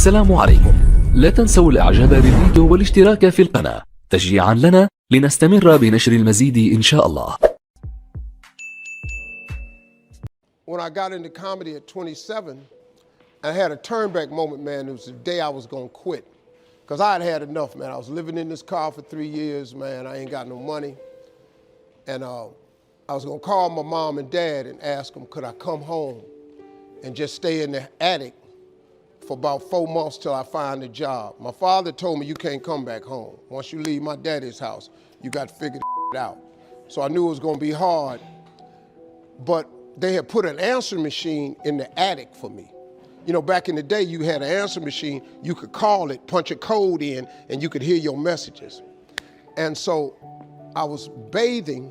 السلام عليكم. لا تنسوا الإعجاب بالفيديو والاشتراك في القناة تشجيعا لنا لنستمر بنشر المزيد إن شاء الله. When I got into comedy at 27, I had a turn back moment, man. It was the day I was gonna quit. Cause I had had enough, man. I was living in this car for 3 years, man. I ain't got no money. And I was gonna call my mom and dad and ask them, could I come home and just stay in the attic for about 4 months till I find a job. My father told me, you can't come back home. Once you leave my daddy's house, you got to figure it out. So I knew it was gonna be hard, but they had put an answer machine in the attic for me. You know, back in the day, you had an answer machine, you could call it, punch a code in, and you could hear your messages. And so I was bathing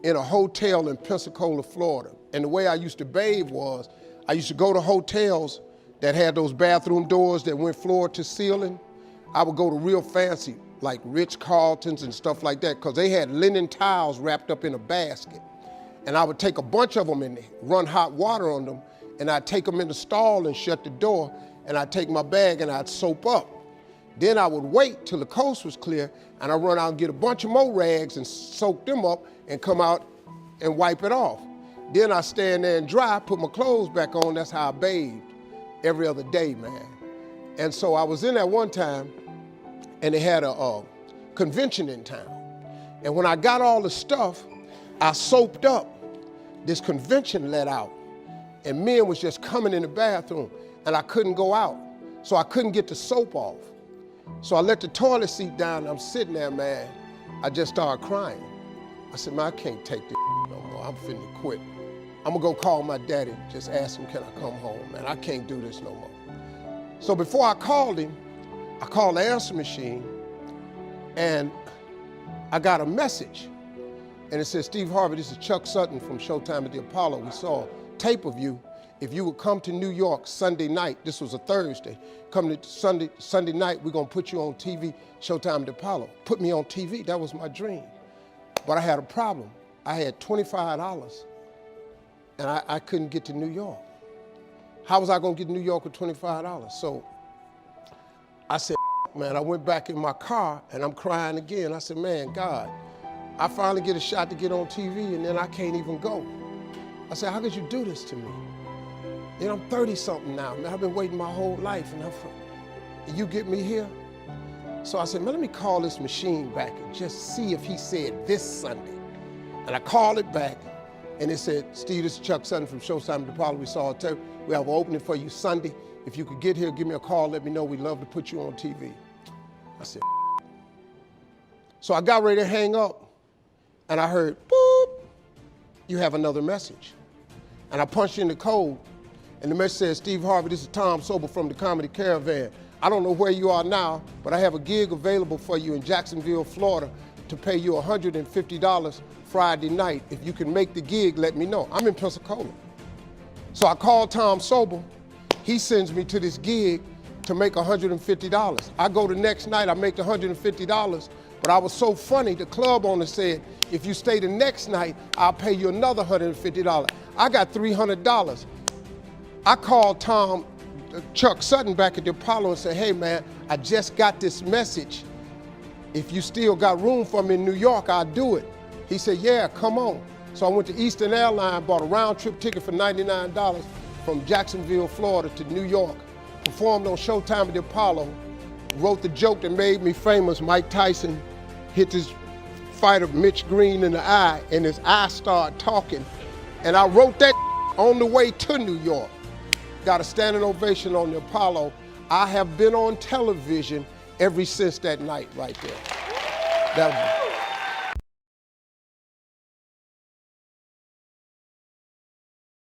in a hotel in Pensacola, Florida. And the way I used to bathe was, I used to go to hotels that had those bathroom doors that went floor to ceiling. I would go to real fancy, like Ritz-Carltons and stuff like that, because they had linen towels wrapped up in a basket. And I would take a bunch of them and run hot water on them, and I'd take them in the stall and shut the door, and I'd take my bag and I'd soap up. Then I would wait till the coast was clear, and I'd run out and get a bunch of more rags and soak them up and come out and wipe it off. Then I'd stand there and dry, put my clothes back on. That's how I bathed every other day, man. And so I was in there one time, and they had a convention in town. And when I got all the stuff, I soaped up. This convention let out, and men was just coming in the bathroom, and I couldn't go out. So I couldn't get the soap off. So I let the toilet seat down, and I'm sitting there, man. I just started crying. I said, man, I can't take this no more. I'm finna quit. I'm gonna go call my daddy, just ask him, can I come home, man? I can't do this no more. So before I called him, I called the answer machine, and I got a message. And it said, Steve Harvey, this is Chuck Sutton from Showtime at the Apollo. We saw a tape of you. If you would come to New York Sunday night, this was a Thursday, come to Sunday night, we're gonna put you on TV, Showtime at the Apollo. Put me on TV, that was my dream. But I had a problem. I had $25, and I couldn't get to New York. How was I gonna get to New York with $25? So I said, man, I went back in my car, and I'm crying again. I said, man, God, I finally get a shot to get on TV, and then I can't even go. I said, how could you do this to me? You know, I'm 30-something now, man. I've been waiting my whole life, and you get me here? So I said, man, let me call this machine back and just see if he said this Sunday. And I called it back, and it said, Steve, this is Chuck Sutton from Showtime at the Apollo. We saw a tape. We have an opening for you Sunday. If you could get here, give me a call, let me know. We'd love to put you on TV. I said, so I got ready to hang up, and I heard, boop, you have another message. And I punched in the code, and the message says, Steve Harvey, this is Tom Sobel from the Comedy Caravan. I don't know where you are now, but I have a gig available for you in Jacksonville, Florida, to pay you $150 Friday night. If you can make the gig, let me know. I'm in Pensacola. So I called Tom Sobel. He sends me to this gig to make $150. I go the next night, I make the $150, but I was so funny, the club owner said, if you stay the next night, I'll pay you another $150. I got $300. I called Chuck Sutton back at the Apollo and said, hey man, I just got this message. If you still got room for me in New York, I'll do it. He said, yeah, come on. So I went to Eastern Airlines, bought a round trip ticket for $99 from Jacksonville, Florida to New York, performed on Showtime at the Apollo, wrote the joke that made me famous. Mike Tyson hit this fighter, Mitch Green, in the eye, and his eye started talking. And I wrote that on the way to New York. Got a standing ovation on the Apollo. I have been on television ever since that night right there. That was